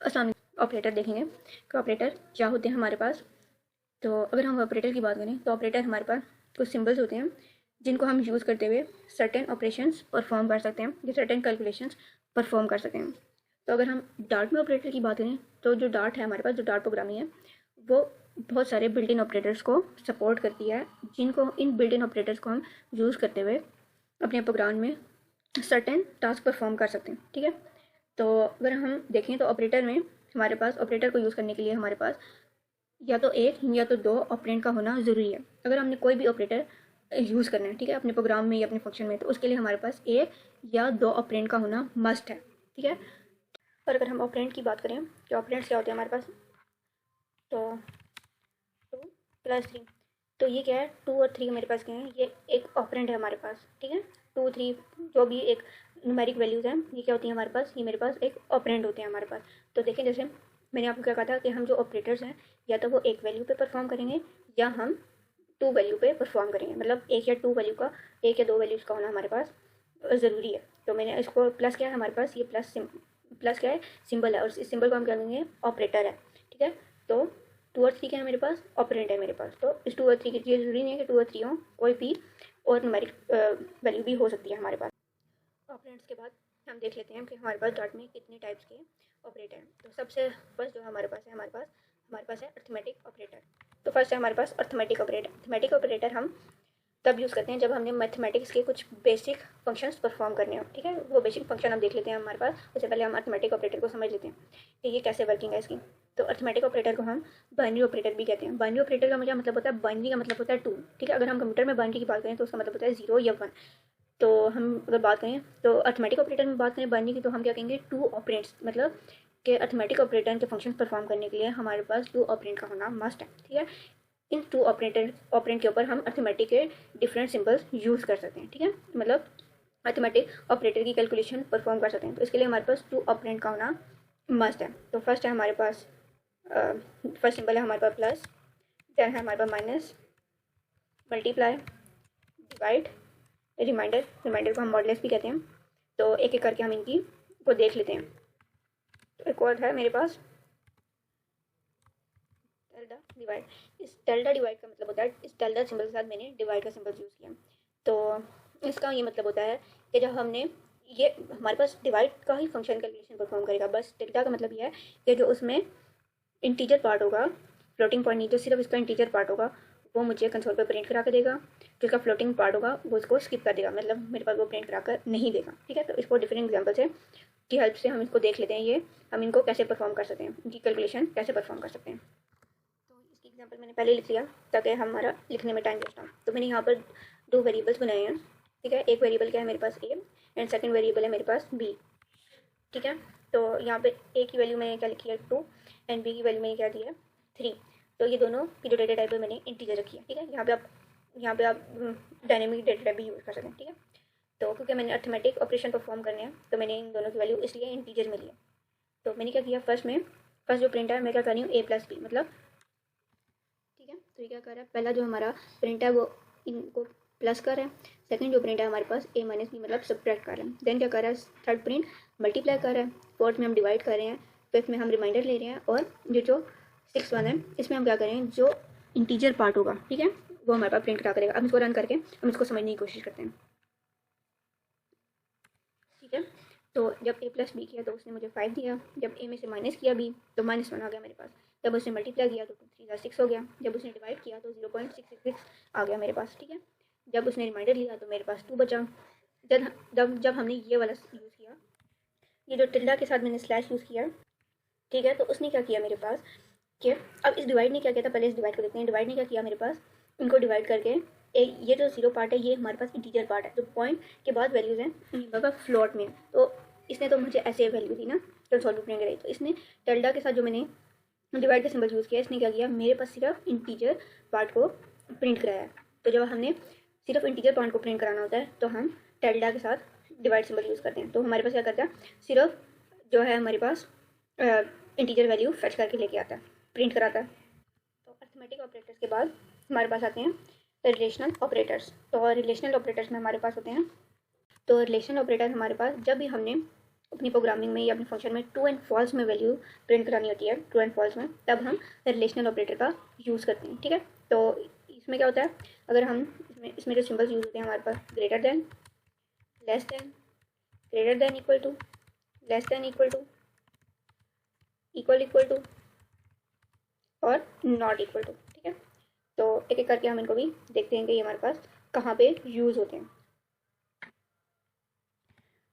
आसान ऑपरेटर देखेंगे कि ऑपरेटर क्या होते हैं हमारे पास। तो अगर हम ऑपरेटर की बात करें तो ऑपरेटर हमारे पास कुछ सिंबल्स होते हैं जिनको हम यूज़ करते हुए सर्टेन ऑपरेशंस परफॉर्म कर सकते हैं या सर्टेन कैलकुलेशंस परफॉर्म कर सकते हैं। तो अगर हम डार्ट में ऑपरेटर की बात करें तो जो डार्ट है हमारे पास, जो डार्ट प्रोग्रामिंग है, वो बहुत सारे बिल्ट इन ऑपरेटर्स को सपोर्ट करती है, जिनको इन बिल्ट इन ऑपरेटर्स को हम यूज़ करते हुए अपने प्रोग्राम में सर्टेन टास्क परफॉर्म कर सकते हैं। ठीक है, तो अगर हम देखें तो ऑपरेटर में हमारे पास, ऑपरेटर को यूज़ करने के लिए हमारे पास या तो एक या तो दो ऑपरेंड का होना ज़रूरी है। अगर हमने कोई भी ऑपरेटर यूज़ करना है, ठीक है, अपने प्रोग्राम में या अपने फंक्शन में, तो उसके लिए हमारे पास एक या दो ऑपरेंड का होना मस्ट है। ठीक है, और अगर हम ऑपरेंड की बात करें कि ऑपरेंड्स क्या होते हैं हमारे पास, तो 2 + 3, तो ये क्या है, 2 और 3 मेरे पास क्या है, ये एक ऑपरेंड है हमारे पास। ठीक है, 2 3 जो भी एक न्यूमेरिक वैल्यूज़ हैं, ये क्या होती हैं हमारे पास, ये मेरे पास एक ऑपरेंड होते हैं हमारे पास। तो देखें, जैसे मैंने आपको क्या कहा था कि हम जो ऑपरेटर्स हैं या तो वो एक वैल्यू पे परफॉर्म करेंगे या हम 2 वैल्यू पे परफॉर्म करेंगे, मतलब एक या 2 वैल्यू का, एक या 2 वैल्यूज़ का होना हमारे पास ज़रूरी है। तो मैंने इसको प्लस क्या है हमारे पास, ये प्लस क्या है, सिंबल है, और इस सिंबल को हम क्या कहेंगे, ऑपरेटर है। ठीक है, तो 2 और 3 क्या है मेरे पास, ऑपरेंड है मेरे पास। तो इस 2 और 3 की, ये ज़रूरी नहीं है कि 2 और 3 हो, कोई भी और न्यूमेरिक वैल्यू भी हो सकती है हमारे पास। ऑपरेंड्स के बाद हम देख लेते हैं कि हमारे पास डॉट में कितने टाइप्स के ऑपरेटर हैं। तो सबसे फर्स्ट जो हमारे पास है, हमारे पास है अर्थमेटिक ऑपरेटर। तो फर्स्ट है हमारे पास अर्थमेटिक ऑपरेटर। अर्थमेटिक ऑपरेटर हम तब यूज़ करते हैं जब हमने मैथमेटिक्स के कुछ बेसिक फंक्शंस परफॉर्म करने हो। ठीक है, वो बेसिक फंक्शन हम देख लेते हैं हमारे पास। उससे पहले हम अर्थमेटिक ऑपरेटर को समझ लेते हैं कि ये कैसे वर्किंग है इसकी। तो अर्थमेटिक ऑपरेटर को हम बाइनरी ऑपरेटर भी कहते हैं। बाइनरी ऑपरेटर का मुझे मतलब होता है, बाइनरी का मतलब होता है 2। ठीक है, अगर हम कंप्यूटर में बाइनरी की बात करें तो उसका मतलब होता है 0 या 1। तो हम अगर बात करें तो अर्थमेटिक ऑपरेटर में बात करें बाइनरी की, तो हम क्या कहेंगे, 2 ऑपरेंड्स, मतलब कि अर्थमेटिक ऑपरेटर के फंक्शन परफॉर्म करने के लिए हमारे पास 2 ऑपरेंड का होना मस्ट है। ठीक है, इन 2 ऑपरेंड के ऊपर हम अर्थमेटिक के डिफरेंट सिंबल्स यूज़ कर सकते हैं। ठीक है, मतलब अर्थमेटिक ऑपरेटर की कैलकुलेशन परफॉर्म कर सकते हैं। तो इसके लिए हमारे पास 2 ऑपरेंड का होना मस्ट है। तो फर्स्ट है हमारे पास, फर्स्ट सिंबल है हमारे पास प्लस, देन है हमारे पास minus, multiply, divide, remainder. Remainder को हम मॉडलेस भी कहते हैं। तो एक एक करके हम इनकी को देख लेते हैं। तो एक और है मेरे पास डेल्टा डिवाइड। इस डेल्टा डिवाइड का मतलब होता है, इस डेल्टा सिंबल के साथ मैंने डिवाइड का सिंबल यूज़ किया। तो इसका ये मतलब होता है कि जब हमने ये, हमारे पास डिवाइड का ही फंक्शन कैलकुलेशन परफॉर्म करेगा। बस डेल्टा का मतलब ये है कि जो उसमें इंटीजर पार्ट होगा, फ्लोटिंग पॉइंट नहीं, जो सिर्फ इसका इंटीजर पार्ट होगा वो मुझे कंसोल पर प्रिंट करा के देगा। जो इसका फ्लोटिंग पार्ट होगा वो इसको स्किप कर देगा, मतलब मेरे पास वो प्रिंट करा कर नहीं देगा। ठीक है, तो इसको डिफरेंट एग्जाम्पल से की हेल्प से हम इसको देख लेते हैं, ये हम इनको कैसे परफॉर्म कर सकते हैं, इनकी कैलकुलेशन कैसे परफॉर्म कर सकते हैं। तो इसकी एग्जाम्पल मैंने पहले लिख लिया ताकि हमारा लिखने में टाइम वेस्ट हो। तो मैंने यहाँ पर 2 वेरिएबल्स बनाए हैं। ठीक है, एक वेरिएबल क्या है मेरे पास, ए, एंड सेकंड वेरिएबल है मेरे पास बी। ठीक है, तो यहाँ पे ए की वैल्यू मैंने क्या लिखी है, 2, एंड बी की वैल्यू मैंने क्या दी है, 3। तो ये दोनों की जो डेटा टाइप है मैंने इंटीजर रखी है। ठीक है, यहाँ पे आप डायनेमिक डेटा टाइप भी यूज़ कर सकते हैं। ठीक है, तो क्योंकि मैंने अर्थमेटिक ऑपरेशन परफॉर्म करने हैं तो मैंने इन दोनों की वैल्यू इसलिए इंटीजर में लिया। तो मैंने क्या किया, फर्स्ट जो प्रिंट है मैं क्या कर रही हूँ, a+b, मतलब। ठीक है, तो ये क्या कर रहा है, पहला जो हमारा प्रिंट है वो इनको प्लस कर रहा है। सेकंड जो प्रिंट है हमारे पास a - b, मतलब सब्ट्रैक्ट कर रहे हैं। देन क्या कर रहा है, थर्ड प्रिंट मल्टीप्लाई कर रहा है। फोर्थ में हम डिवाइड कर रहे हैं। फिफ्थ में हम रिमाइंडर ले रहे हैं। और जो 6th वन है इसमें हम क्या करें, जो इंटीजर पार्ट होगा, ठीक है, वो हमारे पास प्रिंट करा करेगा। अब इसको रन करके हम इसको समझने की कोशिश करते हैं। ठीक है, तो जब a+b किया तो उसने मुझे 5 दिया। जब a में से माइनस किया b तो -1 आ गया मेरे पास। जब उसने मल्टीप्लाई किया तो 2 3 6 हो गया। जब उसने डिवाइड किया तो 0.666 आ गया मेरे पास। ठीक है, जब उसने रिमाइंडर लिया तो मेरे पास 2 बचा। जब हमने ये वाला यूज़ किया, ये जो टिल्डा के साथ मैंने स्लैश यूज़ किया, ठीक है, तो उसने क्या किया मेरे पास कि अब इस डिवाइड ने क्या किया था, पहले इस डिवाइड को देखते हैं। डिवाइड ने क्या किया मेरे पास, इनको डिवाइड करके ये जो 0 पार्ट है ये हमारे पास इंटीजर पार्ट है। जो पॉइंट के बाद वैल्यूज़ हैं उनका का फ्लोट में, तो इसने तो मुझे ऐसे वैल्यू दी ना, तो सॉल्व करने गई। तो इसने टेल्डा के साथ जो मैंने डिवाइड का सिंबल यूज़ किया, इसने क्या किया, मेरे पास सिर्फ इंटीजर पार्ट को प्रिंट कराया। तो जब हमने सिर्फ इंटीजर पार्ट को प्रिंट कराना होता है तो हम टेल्डा के साथ डिवाइड सिंबल यूज़ करते हैं। तो हमारे पास क्या करता है, सिर्फ जो है हमारे पास इंटीजर वैल्यू फेच करके लेके आता है, प्रिंट कराता है। तो अर्थमेटिक ऑपरेटर्स के बाद हमारे पास आते हैं रिलेशनल ऑपरेटर्स। तो रिलेशनल ऑपरेटर्स में हमारे पास होते हैं, तो रिलेशनल ऑपरेटर हमारे पास जब भी हमने अपनी प्रोग्रामिंग में या अपने फंक्शन में ट्रू एंड फॉल्स में वैल्यू प्रिंट करानी होती है, ट्रू एंड फॉल्स में, तब हम रिलेशनल ऑपरेटर का यूज़ करते हैं। ठीक है, तो इसमें क्या होता है, अगर हम इसमें जो सिंबल्स यूज़ होते हैं हमारे पास greater than, less than, greater than equal to, less than equal to, equal to और नॉट इक्वल टू। ठीक है, तो एक एक करके हम इनको भी देखते हैं कि ये हमारे पास कहाँ पे यूज़ होते हैं।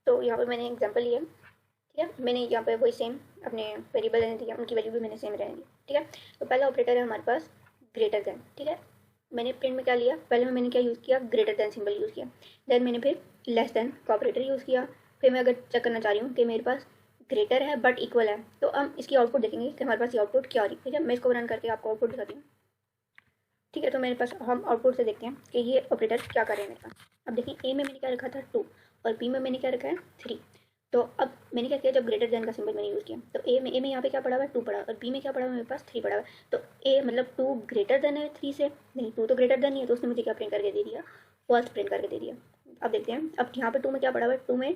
तो यहाँ पे मैंने एग्जांपल लिया, ठीक है, मैंने यहाँ पे वही सेम अपने वेरिएबल रहने दिया, उनकी वैल्यू भी मैंने सेम रहने दी। ठीक है, तो पहला ऑपरेटर है हमारे पास ग्रेटर देन। ठीक है, मैंने प्रिंट में क्या लिया, पहले में मैंने क्या यूज़ किया, ग्रेटर देन सिंबल यूज़ किया, देन मैंने फिर लेस देन का ऑपरेटर यूज़ किया। फिर मैं अगर चेक करना चाह रही हूँ कि मेरे पास ग्रेटर है बट इक्वल है, तो हम इसकी आउटपुट देखेंगे कि हमारे पास ये आउटपुट क्या हो रही है। ठीक है, मैं इसको रन करके आपको आउटपुट दिखाती हूँ। ठीक है, तो मेरे पास हम आउटपुट से देखते हैं कि ये ऑपरेटर क्या कर रहे हैं मेरे पास। अब देखिए, ए में मैंने क्या रखा था 2 और बी में मैंने क्या रखा है 3। तो अब मैंने क्या किया, जब ग्रेटर देन का सिंबल मैंने यूज़ किया, तो ए में यहाँ पे क्या पड़ा हुआ है 2 पड़ा, और बी में क्या पड़ा हुआ है मेरे पास 3 पड़ा हुआ है। तो ए मतलब 2 ग्रेटर देन है 3 से, नहीं 2 तो ग्रेटर देन ही है, तो उसने मुझे क्या प्रिंट करके दे दिया, फॉल्स प्रिंट करके दे दिया। अब देखते हैं, अब यहाँ पे 2 में क्या पड़ा हुआ है, 2 में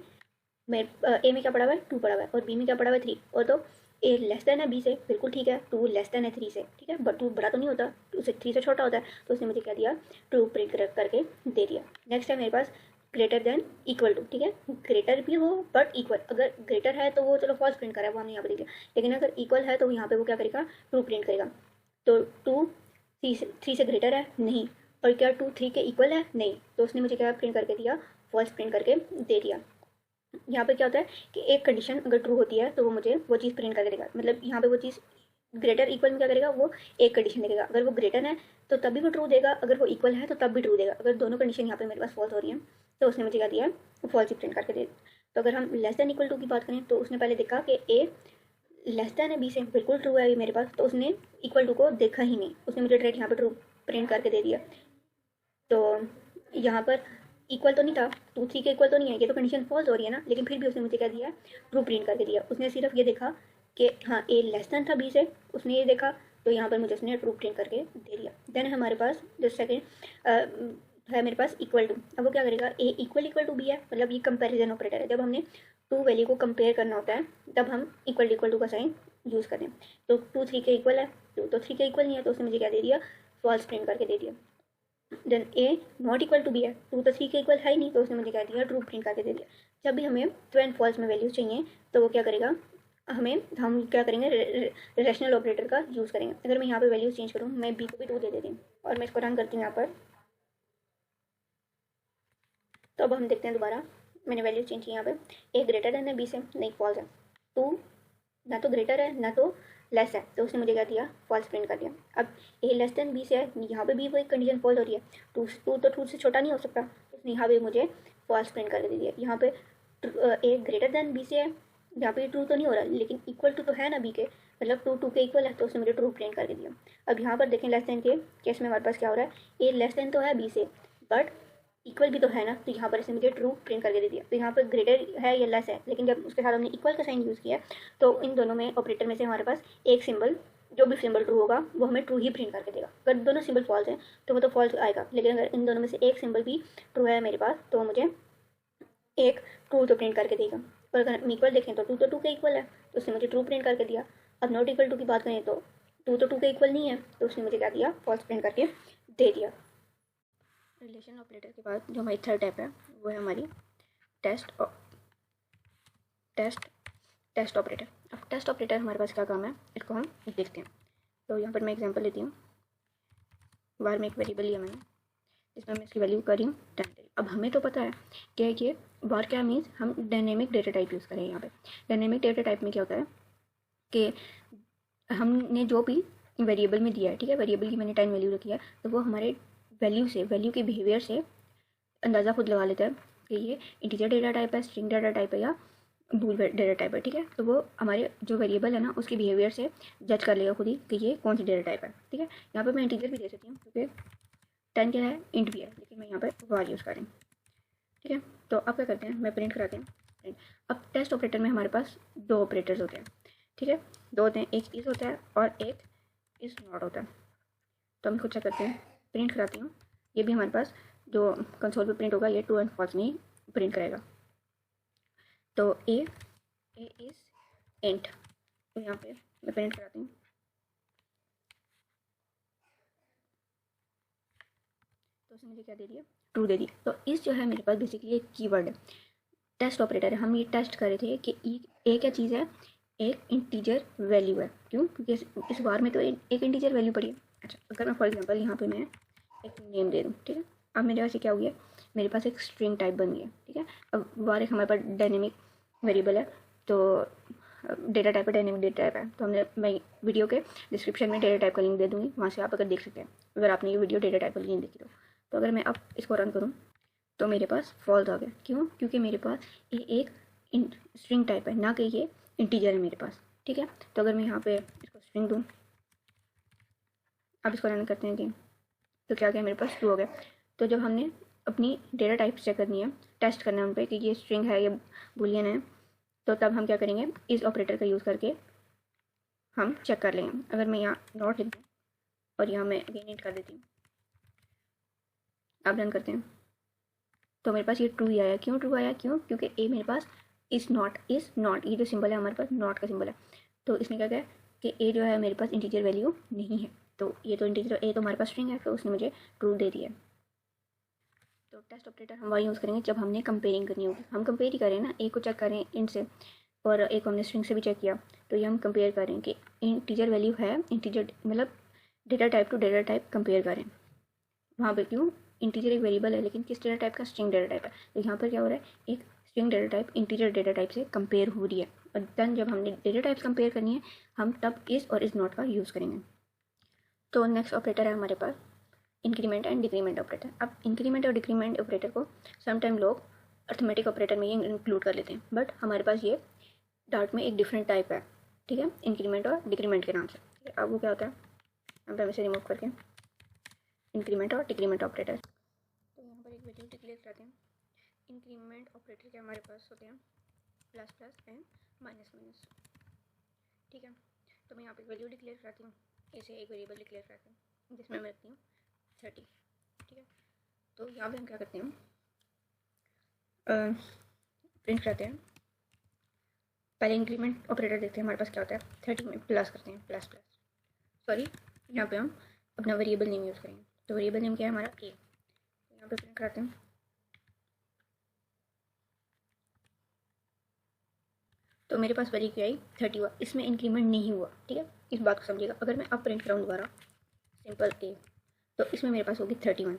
ए में क्या पड़ा हुआ है 2 पड़ा हुआ है, और बी में क्या पड़ा हुआ है 3, और तो ए लेस देन है बी से, बिल्कुल ठीक है, 2 लेस देन है 3 से। ठीक है, बट 2 बड़ा तो नहीं होता, उससे 3 से छोटा होता है, तो उसने मुझे क्या दिया, ट्रू प्रिंट करके दे दिया। नेक्स्ट है मेरे पास ग्रेटर देन इक्वल टू। ठीक है, ग्रेटर भी हो बट इक्वल, अगर ग्रेटर है तो वो चलो फॉल्स प्रिंट करा है, वो हमने यहाँ पे देख लिया, लेकिन अगर इक्वल है तो यहाँ पे वो क्या करेगा, ट्रू प्रिंट करेगा। तो 2 3 से ग्रेटर है नहीं, और क्या 2 3 के इक्वल है नहीं, तो उसने मुझे क्या प्रिंट करके दिया, फॉल्स प्रिंट करके दे दिया। यहाँ पे क्या होता है कि एक कंडीशन अगर ट्रू होती है तो वो मुझे वो चीज़ प्रिंट करके देगा, मतलब यहाँ पे वो चीज़ ग्रेटर इक्वल में क्या करेगा, वो एक कंडीशन देगा, अगर वो ग्रेटर है तो तब भी वो ट्रू देगा, अगर वो इक्वल है तो तब भी ट्रू देगा। अगर दोनों कंडीशन यहाँ पे मेरे पास फॉल्स हो रही है तो उसने मुझे क्या दिया, फॉल्स ही प्रिंट करके दे। तो अगर हम लेस देन इक्वल टू की बात करें, तो उसने पहले देखा कि ए लेस देन है बी से, बिल्कुल ट्रू है ये मेरे पास, तो उसने इक्वल टू को देखा ही नहीं, उसने मुझे डायरेक्ट यहाँ पे ट्रू प्रिंट करके दे दिया। तो यहाँ पर इक्वल तो नहीं था, 2 3 के इक्वल तो नहीं है, ये तो कंडीशन फॉल्स हो रही है ना, लेकिन फिर भी उसने मुझे क्या दिया, ट्रू प्रिंट करके दिया। उसने सिर्फ ये देखा कि हाँ ए लेस देन था बी से, उसने ये देखा, तो यहाँ पर मुझे उसने ट्रू प्रिंट करके दे दिया। देन हमारे पास जो सेकेंड है मेरे पास इक्वल टू। अब वो क्या करेगा, ए इक्वल टू बी है, मतलब ये कंपेरिजन ऑपरेटर है, जब हमने 2 वैल्यू को कंपेयर करना होता है तब हम इक्वल टू का साइन यूज़ करते हैं। तो 2 3 के इक्वल है, 2 तो 3 के इक्वल नहीं है, तो उसने मुझे क्या दे दिया, फॉल्स प्रिंट करके दे दिया। Then a not equal to b है, 2 तो 3 के इक्वल है ही नहीं, तो उसने मुझे क्या दिया, ट्रू प्रिंट करके दे दिया। जब भी हमें ट्रू एंड फॉल्स में वैल्यूज चाहिए तो वो क्या करेगा, हम क्या करेंगे, रेशनल ऑपरेटर का यूज़ करेंगे। अगर मैं यहाँ पे वैल्यूज चेंज करूँ, मैं बी को भी 2 दे देती हूँ और मैं इसको रन करती हूँ यहाँ पर, तो अब हम देखते हैं दोबारा, मैंने वैल्यू चेंज की यहाँ पे, ए ग्रेटर देन है बी से, नहीं फॉल्स है, 2 ना तो ग्रेटर है ना तो लेस है, तो उसने मुझे क्या दिया, फॉल्स प्रिंट कर दिया। अब ए लेस देन बी से है, यहाँ पे भी वो एक कंडीशन फॉल्स हो रही है, 2 तो 2 से छोटा नहीं हो सकता, तो उसने यहाँ पे मुझे फॉल्स प्रिंट करके दे दिया। यहाँ पे ए ग्रेटर देन बी से है, यहाँ पे ट्रू तो नहीं हो रहा, लेकिन इक्वल टू तो है ना बी के, मतलब 2 2 के इक्वल है, तो उसने मुझे ट्रू प्रिंट करके दिया। अब यहाँ पर देखें लेस देन के केस में हमारे पास क्या हो रहा है, ए लेस देन तो है बी से बट इक्वल भी तो है ना, तो यहाँ पर इसने मुझे ट्रू प्रिंट करके दे दिया। तो यहाँ पर ग्रेटर है या लेस है, लेकिन जब उसके साथ हमने इक्वल का साइन यूज़ किया, तो इन दोनों में ऑपरेटर में से हमारे पास एक सिंबल, जो भी सिंबल ट्रू होगा वो हमें ट्रू ही प्रिंट करके देगा। अगर दोनों सिंबल फॉल्स हैं तो वो तो फॉल्स आएगा, लेकिन अगर इन दोनों में से एक सिंबल भी ट्रू है मेरे पास, तो मुझे एक ट्रू तो प्रिंट करके देगा। और अगर हम इक्वल देखें तो 2 तो 2 के इक्वल है, तो उसने मुझे ट्रू प्रिंट करके दिया। अब नॉट इक्वल टू की बात करें तो 2 तो 2 के इक्वल नहीं है, तो उसने मुझे क्या दिया, फॉल्स प्रिंट करके दे दिया। रिलेशन ऑपरेटर के बाद जो हमारी थर्ड टाइप है वो है हमारी टेस्ट ऑपरेटर। अब टेस्ट ऑपरेटर हमारे पास क्या काम है, इसको हम देखते हैं। तो यहाँ पर मैं एग्जांपल लेती हूँ, बार में एक वेरिएबल लिया मैंने, इसमें मैं इसकी वैल्यू कर रही हूँ 10। अब हमें तो पता है कि ये बार क्या मीन्स हम डायनेमिक डेटा टाइप यूज़ करें। यहाँ पे डायनेमिक डेटा टाइप में क्या होता है कि हमने जो भी वेरिएबल में दिया है, ठीक है, वेरिएबल की मैंने 10 वैल्यू रखी है, तो वो हमारे वैल्यू के बिहेवियर से अंदाज़ा खुद लगा लेता है कि ये इंटीजर डेटा टाइप है, स्ट्रिंग डेटा टाइप है या बूल डेटा टाइप है। ठीक है, तो वो हमारे जो वेरिएबल है ना उसके बिहेवियर से जज कर लेगा खुद ही कि ये कौन सी डेटा टाइप है। ठीक है, यहाँ पर मैं इंटीजर भी दे सकती हूँ क्योंकि 10 क्या है, इंट भी है, लेकिन मैं यहाँ पर वार यूज़ कर रही हूँ। ठीक है, तो अब क्या करते हैं, मैं प्रिंट कराते हैं प्रिंट। अब टेस्ट ऑपरेटर में हमारे पास 2 ऑपरेटर्स होते हैं। ठीक है, 2 होते हैं, एक इज़ होता है और एक इज़ नॉट होता है। तो हम इसको चेक करते हैं, प्रिंट कराती हूँ, ये भी हमारे पास जो कंसोल पे प्रिंट होगा ये ट्रू एंड फॉल्स नहीं प्रिंट करेगा। तो ए ए इज़ इंट। तो यहाँ पे मैं प्रिंट कराती हूँ, तो उसने मुझे क्या दे दिया, ट्रू दे दिया। तो इस जो है मेरे पास बेसिकली एक कीवर्ड है, टेस्ट ऑपरेटर है। हम ये टेस्ट कर रहे थे कि ए क्या चीज़ है, एक इंटीजर वैल्यू है। क्यों? क्योंकि इस बार में तो एक इंटीजर वैल्यू पड़ी है। अच्छा, अगर मैं फॉर एग्जांपल यहाँ पे मैं एक नेम दे दूँ, ठीक है, अब मेरे पास ये क्या हो गया, मेरे पास एक स्ट्रिंग टाइप बन गया, ठीक है। अब बार एक हमारे पास डायनेमिक वेरिएबल है, तो डेटा टाइप है, डायनेमिक डेटा टाइप है। तो मैं वीडियो के डिस्क्रिप्शन में डेटा टाइप का लिंक दे दूँगी, वहाँ से आप अगर देख सकते हैं, अगर आपने ये वीडियो डेटा टाइप का लिंक देखी तो अगर मैं अब इसको रन करूँ तो मेरे पास फॉल्स आ गया। क्यों? क्योंकि मेरे पास ये एक स्ट्रिंग टाइप है, ना कि ये इंटीजर है मेरे पास, ठीक है। तो अगर मैं यहाँ पे इसको स्ट्रिंग दूँ, अब इसको रन करते हैं गेम, तो क्या गया, मेरे पास ट्रू हो गया। तो जब हमने अपनी डेटा टाइप चेक करनी है, टेस्ट करना है उन पर कि ये स्ट्रिंग है, ये बुलियन है, तो तब हम क्या करेंगे, इस ऑपरेटर का यूज़ करके हम चेक कर लेंगे। अगर मैं यहाँ नॉट लिख दूँ और यहाँ मैं अगेन इंट कर देती हूँ, अब रन करते हैं, तो मेरे पास ये ट्रू ही आया। क्यों ट्रू आया? क्यों? क्योंकि ए मेरे पास इज़ नॉट, ये जो सिंबल है हमारे पास नॉट का सिंबल है। तो इसने क्या किया कि ए जो है मेरे पास इंटीजर वैल्यू नहीं है, तो ये तो इंटीजर, ए तो हमारे पास स्ट्रिंग है, तो उसने मुझे ट्रू दे दिया। तो टेस्ट ऑपरेटर हम वही यूज़ करेंगे जब हमने कंपेयरिंग करनी होगी। हम कंपेयर ही करें ना, ए को चेक करें इंट से, और एक हमने स्ट्रिंग से भी चेक किया, तो ये हम कंपेयर करें कि इंटीजर वैल्यू है, इंटीजर मतलब data type two data type compare करें वहाँ पे। क्यों? इंटीजर एक वेरिएबल है, लेकिन किस डेटा टाइप का, स्ट्रिंग डेटा टाइप है। तो यहाँ पर क्या हो रहा है, एक string data type integer data type से कंपेयर हो रही है, और देन जब हमने डेटा टाइप्स कंपेयर करनी है, हम तब इस और इस नॉट का यूज़ करेंगे। तो नेक्स्ट ऑपरेटर है हमारे पास इंक्रीमेंट एंड डिक्रीमेंट ऑपरेटर। अब इंक्रीमेंट और डिक्रीमेंट ऑपरेटर को समटाइम लोग अर्थमेटिक ऑपरेटर में ही इंक्लूड कर लेते हैं, बट हमारे पास ये डार्ट में एक डिफरेंट टाइप है, ठीक है, इंक्रीमेंट और डिक्रीमेंट के नाम से। अब वो क्या होता है, अब हम इसे रिमूव करके इंक्रीमेंट और डिक्रीमेंट ऑपरेटर, तो यहाँ पर एक वैल्यू डिक्लेयर करते हैं। इंक्रीमेंट ऑपरेटर के हमारे पास होते हैं plus plus and minus minus, ठीक है। तो मैं यहाँ पर वैल्यू डिक्लेयर करती हूँ, ऐसे एक वेरिएबल डिक्लेयर करती हूँ जिसमें मैं रखती हूँ 30, ठीक है। तो यहाँ पे हम क्या करते हैं, प्रिंट करते हैं, पहले इंक्रीमेंट ऑपरेटर देखते हैं हमारे पास क्या होता है, 30 में प्लस करते हैं, प्लस प्लस, सॉरी यहाँ पे हम अपना वेरिएबल नेम यूज़ करेंगे। तो वेरिएबल नेम क्या है हमारा, ए। तो यहाँ पे प्रिंट कराते हैं, तो मेरे पास वैल्यू क्या आई, 30 हुआ, इसमें इंक्रीमेंट नहीं हुआ, ठीक है, इस बात को समझिएगा। अगर मैं अब प्रिंट कराऊँ दोबारा सिंपल ए, तो इसमें मेरे पास होगी 31।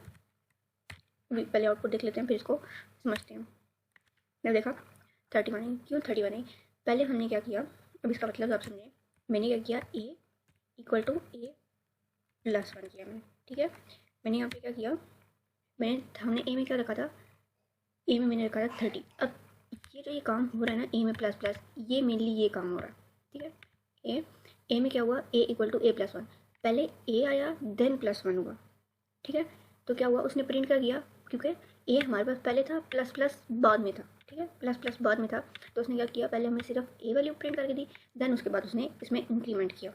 पहले आउटपुट देख लेते हैं, फिर इसको समझते हैं। मैंने देखा 31, क्यों 31 आई, पहले हमने क्या किया, अब इसका मतलब आप समझें, मैंने क्या किया, ए इक्वल टू ए प्लस 1 किया मैंने, ठीक है। मैंने यहाँ पे क्या किया, हमने ए में क्या रखा था, ए में मैंने रखा था 30। अब ये काम हो रहा है ना, ए में प्लस प्लस, ये मेनली ये काम हो रहा है, ठीक है। ए में क्या हुआ, ए इक्वल टू ए प्लस 1, पहले ए आया देन प्लस 1 हुआ, ठीक है। तो क्या हुआ, उसने प्रिंट कर दिया, क्योंकि ए हमारे पास पहले था, प्लस प्लस बाद में था, ठीक है, प्लस प्लस बाद में था। तो उसने क्या किया, पहले हमें सिर्फ ए वैल्यू प्रिंट करके दी, देन उसके बाद उसने इसमें इंक्रीमेंट किया।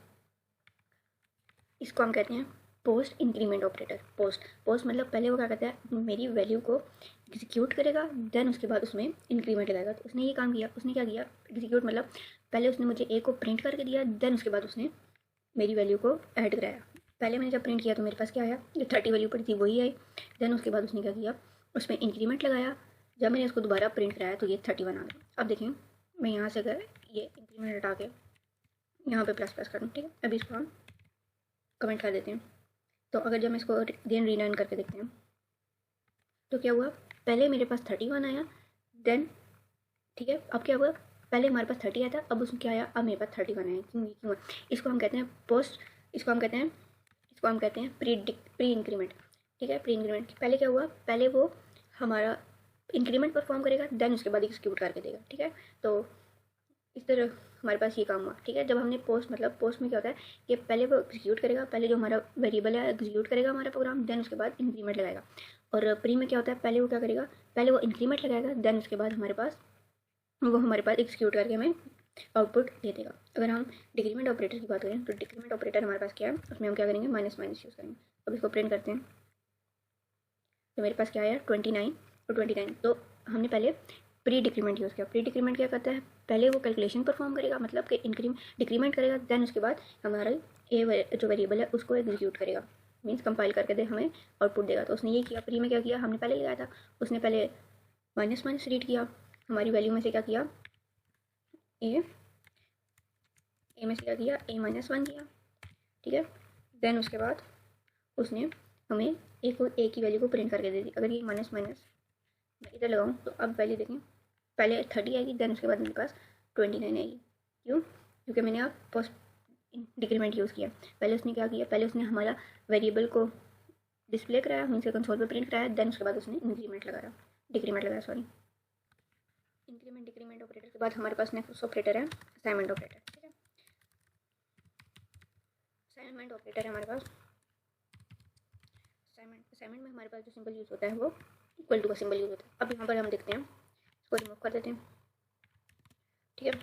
इसको हम कहते हैं पोस्ट इंक्रीमेंट ऑपरेटर। पोस्ट मतलब पहले वो क्या करता है, मेरी वैल्यू को एग्जीक्यूट करेगा, देन उसके बाद उसमें इंक्रीमेंट लगाएगा। तो उसने ये काम किया, उसने क्या किया, एग्जीक्यूट मतलब पहले उसने मुझे ए को प्रिंट करके दिया, देन उसके बाद उसने मेरी वैल्यू को ऐड कराया। पहले मैंने जब प्रिंट किया तो मेरे पास क्या आया, जो 30 वैल्यू पड़ी थी वही आई, देन उसके बाद उसने क्या किया, उसमें इंक्रीमेंट लगाया। जब मैंने उसको दोबारा प्रिंट कराया तो ये 31 आ गया। अब देखें, मैं यहाँ से अगर ये इंक्रीमेंट हटा के यहाँ पे प्लस प्लस करूँ, ठीक है, अभी इसको हम कमेंट कर देते हैं। तो अगर जब मैं इसको अगेन रीलाइन करके देखते हैं, तो क्या हुआ, पहले मेरे पास 31 आया, देन ठीक है, अब क्या हुआ, पहले हमारे पास 30 आया था, अब उसमें क्या आया, अब मेरे पास 31 आया। क्यों? इसको हम कहते हैं पोस्ट, इसको हम कहते हैं प्री इंक्रीमेंट, ठीक है। प्री इंक्रीमेंट पहले क्या हुआ, पहले वो हमारा इंक्रीमेंट परफॉर्म करेगा, देन उसके बाद एग्जीक्यूट करके देगा, ठीक है। तो इस तरह हमारे पास ये काम हुआ, ठीक है। जब हमने पोस्ट मतलब पोस्ट में क्या होता है कि पहले वो एग्जीक्यूट करेगा, पहले जो हमारा वेरिएबल है एग्जीक्यूट करेगा हमारा प्रोग्राम, देन उसके बाद इंक्रीमेंट लगाएगा। और प्री में क्या होता है, पहले वो क्या करेगा, पहले वो इंक्रीमेंट लगाएगा, देन उसके बाद हमारे पास एग्जीक्यूट करके हमें आउटपुट दे देगा। अगर हम डिक्रीमेंट ऑपरेटर की बात करें तो डिक्रीमेंट ऑपरेटर हमारे पास क्या है, उसमें हम क्या करेंगे, माइनस माइनस यूज़ करेंगे। अब इसको प्रिंट करते हैं, तो मेरे पास क्या आया, 29 और 29। तो हमने पहले प्री डिक्रीमेंट यूज़ किया। प्री डिक्रीमेंट क्या करता है, पहले वो कैलकुलेशन परफॉर्म करेगा, मतलब कि डिक्रीमेंट करेगा, देन उसके बाद हमारा ए जो वेरिएबल है उसको एग्जीक्यूट करेगा, मीन्स कंपाइल करके दे हमें आउटपुट देगा। तो उसने ये किया, प्री में क्या किया, हमने पहले लगाया था, उसने पहले माइनस माइनस रीड किया, हमारी वैल्यू में से क्या किया, ए में से क्या किया, ए माइनस 1 किया, ठीक है। देन उसके बाद उसने हमें ए की वैल्यू को प्रिंट करके दे दी। अगर ये माइनस माइनस मैं इधर लगाऊँ तो अब वैल्यू देखें, पहले 30 आएगी, देन उसके बाद मेरे पास 29 आएगी। क्यों? क्योंकि मैंने आप पोस्ट डिक्रीमेंट यूज़ किया। पहले उसने क्या किया, पहले उसने हमारा वेरिएबल को डिस्प्ले कराया, मीन से कंसोल पे प्रिंट कराया, देन उसके बाद उसने डिक्रीमेंट लगाया सॉरी। इंक्रीमेंट डिक्रीमेंट ऑपरेटर के बाद हमारे पास नेक्स्ट ऑपरेटर है असाइनमेंट ऑपरेटर, ठीक है। असाइनमेंट ऑपरेटर है हमारे पास, असाइनमेंट में हमारे पास जो सिंबल यूज़ होता है वो इक्वल टू का सिंबल यूज़ होता है। अब यहाँ पर हम देखते हैं, इसको रिमूव कर देते हैं, ठीक है।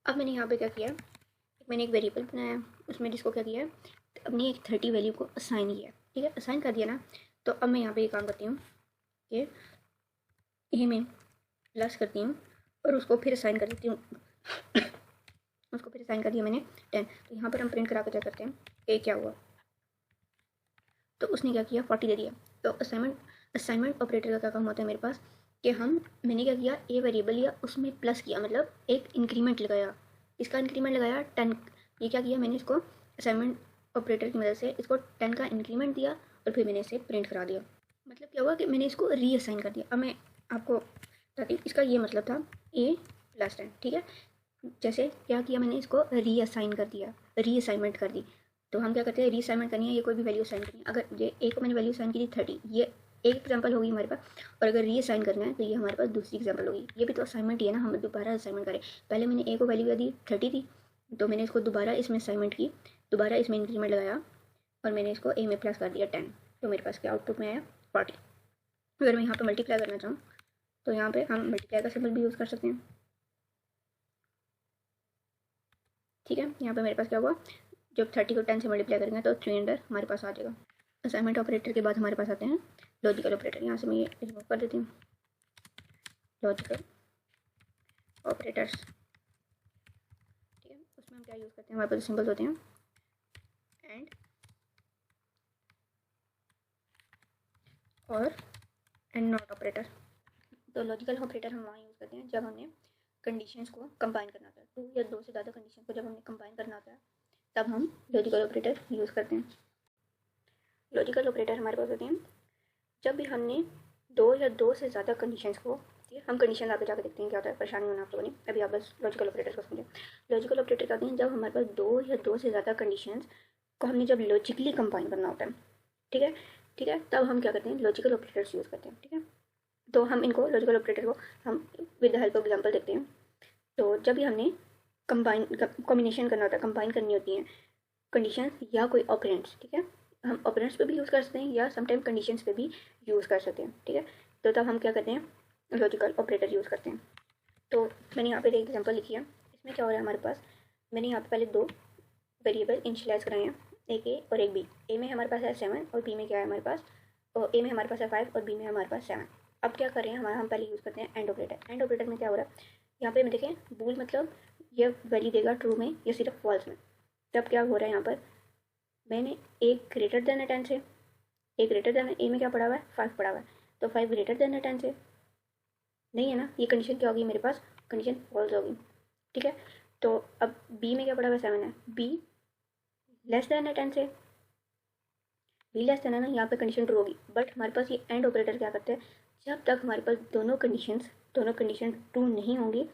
अब मैंने यहाँ पे क्या किया, मैंने एक वेरिएबल बनाया, उसमें जिसको क्या किया, अपनी एक 30 वैल्यू को असाइन किया, ठीक है। असाइन कर दिया ना, तो अब मैं यहाँ पे ये काम करती हूँ कि ए में प्लस करती हूँ और उसको फिर असाइन कर देती हूँ उसको फिर असाइन कर दिया मैंने 10। तो यहाँ पर हम प्रिंट करा कर चेक करते हैं ए क्या हुआ, तो उसने क्या किया 40 दे दिया। तो असाइनमेंट ऑपरेटर का क्या काम होता है मेरे पास कि मैंने क्या किया, ए वेरिएबल लिया, उसमें प्लस किया, मतलब एक इंक्रीमेंट लगाया, इसका इंक्रीमेंट लगाया 10। ये क्या किया मैंने, इसको असाइनमेंट ऑपरेटर की मदद से इसको 10 का इंक्रीमेंट दिया और फिर मैंने इसे प्रिंट करा दिया। मतलब क्या हुआ कि मैंने इसको रीअसाइन कर दिया। अब मैं आपको बताती हूँ, इसका ये मतलब था ए प्लस 10, ठीक है। जैसे क्या किया मैंने, इसको रीअसाइन कर दिया, रीअसाइनमेंट कर दी। तो हम क्या करते हैं, रीअसाइनमेंट करनी है, ये कोई भी वैल्यू असाइन करनी है। अगर ये ए को मैंने वैल्यू असाइन की थी 30, ये एक एग्जांपल होगी हमारे पास, और अगर रीअसाइन करना है तो ये हमारे पास दूसरी एग्जांपल होगी। ये भी तो असाइनमेंट ही है ना, हम दोबारा असाइनमेंट करें। पहले मैंने ए को वैल्यू दी 30 थी, तो मैंने इसको दोबारा इसमें असाइनमेंट की, दोबारा इसमें इंक्रीमेंट लगाया और मैंने इसको ए में प्लस कर दिया 10। तो मेरे पास क्या आउटपुट में आया 40। अगर मैं यहाँ पर मल्टीप्लाई करना चाहूँ तो यहाँ पे हम मल्टीप्लाई का सिंबल भी यूज़ कर सकते हैं, ठीक है। यहाँ पे मेरे पास क्या हुआ, जब 30 को 10 से मल्टीप्लाई करेंगे तो 300 हमारे पास आ जाएगा। असाइनमेंट ऑपरेटर के बाद हमारे पास आते हैं लॉजिकल ऑपरेटर। यहाँ से मैं ये रिमूव कर देती हूँ, लॉजिकल ऑपरेटर्स, ठीक है। उसमें हम क्या यूज़ करते हैं, हमारे पास सिंबल्स होते हैं एंड और एंड नॉट ऑपरेटर। तो लॉजिकल ऑपरेटर हम वहाँ यूज़ करते हैं जब हमने कंडीशंस को कंबाइन करना होता है, 2 या 2 से ज़्यादा कंडीशन को जब हमने कंबाइन करना होता है तब हम लॉजिकल ऑपरेटर यूज़ करते हैं। लॉजिकल ऑपरेटर हमारे पास होते हैं जब भी हमने 2 या 2 से ज़्यादा कंडीशंस को, ठीक है, हम कंडीशन आगे जाकर देखते हैं क्या होता है, परेशानी होना आप लोगों ने, अभी आप बस लॉजिकल ऑपरेटर को समझें। लॉजिकल ऑपरेटर कहते हैं जब हमारे पास 2 या 2 से ज़्यादा कंडीशंस को हमने जब लॉजिकली कंबाइन करना होता है, ठीक है, ठीक है, तब हम क्या करते हैं, लॉजिकल ऑपरेटर्स यूज़ करते हैं, ठीक है। तो हम इनको लॉजिकल ऑपरेटर को हम with the help of example देखते हैं। तो जब भी हमने कॉम्बिनेशन करना होता है, कंबाइन करनी होती हैं कंडीशन या कोई ऑपरेंट्स, ठीक है, हम ऑपरेंट्स पे भी यूज़ कर सकते हैं या समटाइम कंडीशंस पे भी यूज़ कर सकते हैं, ठीक है। तो तब हम क्या करते हैं, लॉजिकल ऑपरेटर यूज़ करते हैं। तो मैंने यहाँ पे एक एग्जांपल लिखी है, इसमें क्या हो रहा है हमारे पास, मैंने यहाँ पे पहले 2 वेरिएबल इनिशियलाइज कराए हैं, एक ए और एक बी। ए में हमारे पास है 7 और बी में क्या है हमारे पास, और ए में हमारे पास है 5 और बी में हमारे पास 7। अब क्या कर रहे हैं हम पहले यूज़ करते हैं एंड ऑपरेटर। एंड ऑपरेटर में क्या हो रहा है, यहाँ पे देखें बूल मतलब ये वैल्यू देगा ट्रू में या सिर्फ फॉल्स में। तब क्या हो रहा है, यहाँ पर मैंने ए ग्रेटर देन है 10 से, ए ग्रेटर देन ए में क्या पड़ा हुआ है 5 पड़ा हुआ है, तो 5 ग्रेटर देन है 10 से नहीं है ना, ये कंडीशन क्या होगी मेरे पास, कंडीशन फॉल्स होगी, ठीक है। तो अब बी में क्या पड़ा हुआ है 7 है, बी लेस देन है 10 से, बी लेस देन है ना, यहाँ पे कंडीशन ट्रू होगी। बट हमारे पास ये एंड ऑपरेटर क्या करते हैं, जब तक हमारे पास दोनों कंडीशन ट्रू नहीं होंगी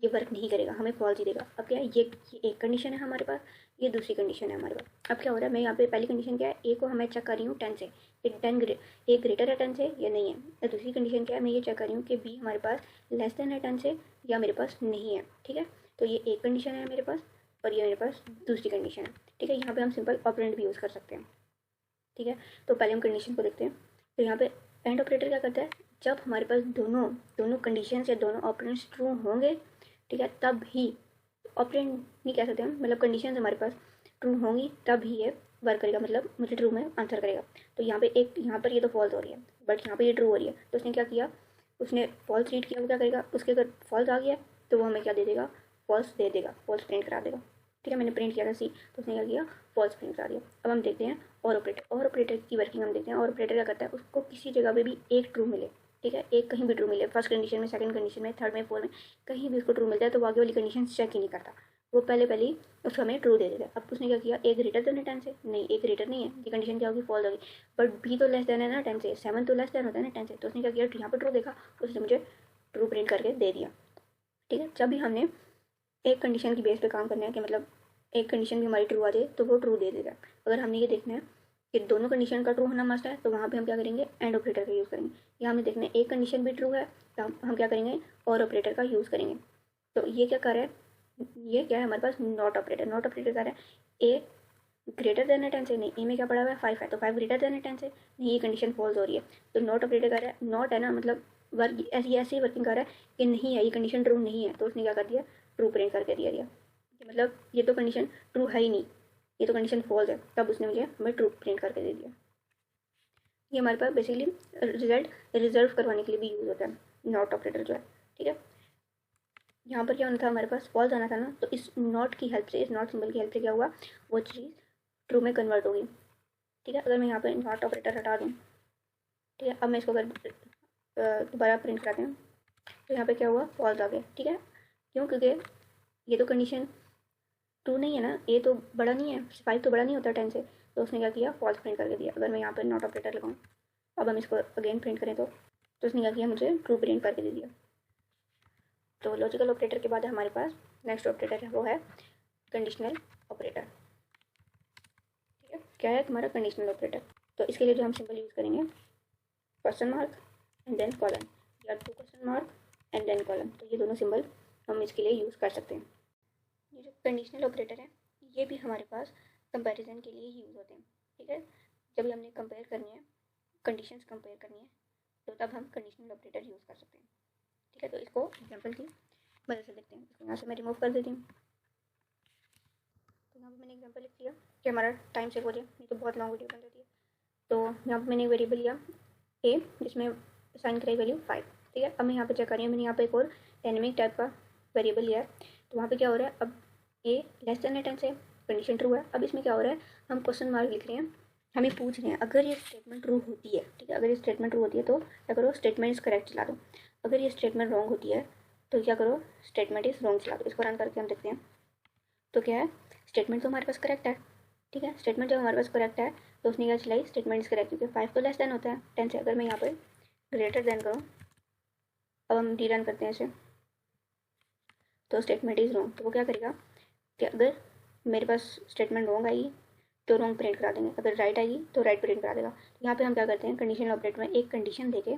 ये वर्क नहीं करेगा, हमें फॉल्स ही देगा। अब क्या है, ये एक कंडीशन है हमारे पास, ये दूसरी कंडीशन है हमारे पास। अब क्या हो रहा है, मैं यहाँ पे पहली कंडीशन क्या है, ए को हमें चेक कर रही हूँ 10 से, ए ग्रेटर है 10 से या नहीं है। और दूसरी कंडीशन क्या है, मैं ये चेक कर रही हूँ कि बी हमारे पास लेस देन है 10 से या मेरे पास नहीं है, ठीक है। तो ये एक कंडीशन है मेरे पास और ये मेरे पास दूसरी कंडीशन है, ठीक है। यहाँ पर हम सिंपल ऑपरेंट भी यूज़ कर सकते हैं, ठीक है। तो पहले हम कंडीशन को देखते हैं। तो यहाँ पे एंड ऑपरेटर क्या करता है, जब हमारे पास दोनों कंडीशन या दोनों ऑपरेंट्स ट्रू होंगे, ठीक है, तब ही ऑपरेंट नहीं कह सकते हम, मतलब कंडीशन हमारे पास ट्रू होंगी तब ही ये वर्क करेगा, मतलब मुझे ट्रू में आंसर करेगा। तो यहाँ पे यहाँ पर ये तो फॉल्स हो रही है बट यहाँ पे ये ट्रू हो रही है, तो उसने क्या किया, उसने फॉल्स रीड किया, वो क्या करेगा, उसके अगर फॉल्स आ गया तो वो हमें क्या दे देगा, फॉल्स दे देगा, फॉल्स प्रिंट करा देगा। ठीक है, मैंने प्रिंट किया था सी, तो उसने क्या किया, फॉल्स प्रिंट करा दिया। अब हम देखते हैं और ऑपरेटर। और ऑपरेटर की वर्किंग हम देखते हैं। और ऑपरेटर क्या करता है, उसको किसी जगह पे भी एक ट्रू मिले, ठीक है, एक कहीं भी ट्रू मिले, फर्स्ट कंडीशन में, सेकंड कंडीशन में, थर्ड में, फोर्थ में, कहीं भी उसको ट्रू मिलता है तो वो आगे वाली कंडीशन चेक ही नहीं करता, वो पहले ही उसको हमें ट्रू दे देता है। अब उसने क्या किया, ए ग्रेटर देन है 10 से, नहीं ए ग्रेटर नहीं है, ये कंडीशन क्या होगी, फॉल्स होगी। बट बी तो लेस देन है ना 10 से, 7 तो लेस देन होता है ना 10 से, तो उसने क्या किया, यहाँ पर ट्रू देखा, उसने मुझे ट्रू प्रिंट करके दे दिया। ठीक है, जब भी हमने एक कंडीशन की बेस पे काम करना है कि मतलब एक कंडीशन भी हमारी ट्रू आ जाए तो वो ट्रू दे देगा। अगर हमने ये देखना है कि दोनों कंडीशन का ट्रू होना मस्ट है तो वहाँ पे हम क्या करेंगे, एंड ऑपरेटर का यूज़ करेंगे। यहाँ हमें देखना है एक कंडीशन भी ट्रू है तो हम क्या करेंगे, और ऑपरेटर का यूज़ करेंगे। तो ये क्या कर रहा है, ये क्या है हमारे पास, नॉट ऑपरेटर। नॉट ऑपरेटर कर रहा है ए ग्रेटर देन है 10 से, नहीं ए में क्या पड़ा हुआ है 5 है, तो 5 ग्रेटर देन है 10 से, नहीं ये कंडीशन फॉल्स हो रही है। तो नॉट ऑपरेटर कर रहा है, नॉट है ना मतलब वर्क ऐसे ही वर्किंग कर रहा है कि नहीं है, ये कंडीशन ट्रू नहीं है, तो उसने क्या कर दिया, ट्रू प्रिंट करके दिया। मतलब ये तो कंडीशन ट्रू है ही नहीं, ये तो कंडीशन फॉल्स है, तब उसने मुझे हमें ट्रू प्रिंट करके दे दिया। ये हमारे पास बेसिकली रिजल्ट रिजर्व करवाने के लिए भी यूज़ होता है नॉट ऑपरेटर जो है। ठीक है, यहाँ पर क्या होना था, हमारे पास फॉल्स आना था ना, तो इस नॉट की हेल्प से, इस नॉट सिंबल की हेल्प से क्या हुआ, वो चीज़ ट्रू में कन्वर्ट होगी। ठीक है, अगर मैं यहाँ पर नॉट ऑपरेटर हटा दूँ, ठीक है, अब मैं इसको अगर दोबारा प्रिंट कराते हैं तो यहाँ पे क्या हुआ, फॉल्स आ गया। ठीक है, क्यों, क्योंकि ये तो कंडीशन ट्रू नहीं है ना, ए तो बड़ा नहीं है, 5 तो बड़ा नहीं होता 10 से, तो उसने क्या किया, फॉल्स प्रिंट करके दिया। अगर मैं यहाँ पर नॉट ऑपरेटर लगाऊँ, अब हम इसको अगेन प्रिंट करें तो उसने क्या किया, मुझे ट्रू प्रिंट करके दे दिया। तो लॉजिकल ऑपरेटर के बाद हमारे पास नेक्स्ट ऑपरेटर है, वो है कंडीशनल ऑपरेटर। ठीक है, क्या है तुम्हारा कंडीशनल ऑपरेटर। तो इसके लिए जो हम सिंपल यूज़ करेंगे, question mark and then colon, या 2 question mark and then colon, तो ये दोनों सिंबल हम इसके लिए यूज़ कर सकते हैं। ये जो कंडीशनल ऑपरेटर है ये भी हमारे पास कंपैरिजन के लिए यूज़ होते हैं। ठीक है, जब भी हमने कंपेयर करनी है, कंडीशंस कंपेयर करनी है, तो तब हम कंडीशनल ऑपरेटर यूज़ कर सकते हैं। ठीक है, तो इसको एग्जांपल की मदद से देखते हैं। इसको यहाँ से मैं रिमूव कर देती हूँ। तो यहाँ पर मैंने एग्जांपल लिख दिया कि हमारा टाइम सेव हो जाए, नहीं तो बहुत लॉन्ग वीडियो बन जाती है। तो यहाँ पर मैंने वेरिएबल लिया ए, जिसमें साइन कराई वैल्यू 5। ठीक है, अब मैं यहाँ पे चेक कर रही हूँ, मैंने यहाँ पे एक और डायनेमिक टाइप का वेरिएबल लिया है। तो वहाँ पे क्या हो रहा है, अब ए लेस देन 10 से, कंडीशन ट्रू है। अब इसमें क्या हो रहा है, हम क्वेश्चन मार्क लिख रहे हैं, हमें पूछ रहे हैं अगर ये स्टेटमेंट ट्रू होती है, ठीक है, अगर ये स्टेटमेंट ट्रू होती है तो क्या करो, स्टेटमेंट इज करेक्ट चला दो। अगर ये स्टेटमेंट रॉन्ग होती है तो क्या करो, स्टेटमेंट इज रॉन्ग चला दो। इसको रन करके हम देखते हैं तो क्या है, स्टेटमेंट तो हमारे पास करेक्ट है। ठीक है, स्टेटमेंट जब हमारे पास करेक्ट है तो उसने क्या चलाई, स्टेटमेंट इज करेक्ट, क्योंकि 5 तो लेस देन होता है 10 से। अगर मैं यहाँ पर ग्रेटर देन करूँ, अब हम री रन करते हैं इसे, तो स्टेटमेंट इज रॉन्ग, तो वो क्या करेगा कि अगर मेरे पास स्टेटमेंट रॉन्ग आएगी तो रॉन्ग प्रिंट करा देंगे, अगर राइट आएगी तो राइट प्रिंट करा देगा। यहाँ पे हम क्या करते हैं, कंडीशनल ऑपरेटर में एक कंडीशन देके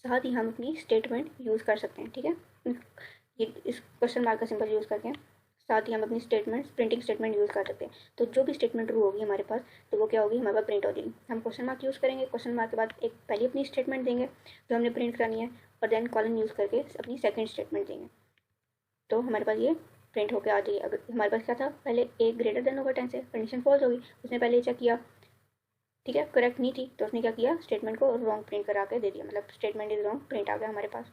साथ ही हम अपनी स्टेटमेंट यूज़ कर सकते हैं। ठीक है, ये इस क्वेश्चन मार्क का सिंपल यूज़ करके साथ ही हम अपनी स्टेटमेंट, प्रिंटिंग स्टेटमेंट यूज़ कर सकते हैं। तो जो भी स्टेटमेंट ट्रू होगी हमारे पास, तो वो क्या होगी, हमारे पास प्रिंट हो जाएगी। हम क्वेश्चन मार्क यूज़ करेंगे, क्वेश्चन मार्क के बाद एक पहले अपनी स्टेटमेंट देंगे जो हमने प्रिंट करानी है, और देन कॉलन यूज़ करके अपनी सेकेंड स्टेटमेंट देंगे, तो हमारे पास ये प्रिंट होकर आ जाएगी। अगर हमारे पास क्या था, पहले ए ग्रेटर देन होगा 10 से, कंडीशन फॉल्स होगी, उसने पहले चेक किया, ठीक है, करेक्ट नहीं थी, तो उसने क्या किया, स्टेटमेंट को रॉन्ग प्रिंट करा के दे दिया, मतलब स्टेटमेंट इज रॉन्ग प्रिंट आ गया हमारे पास।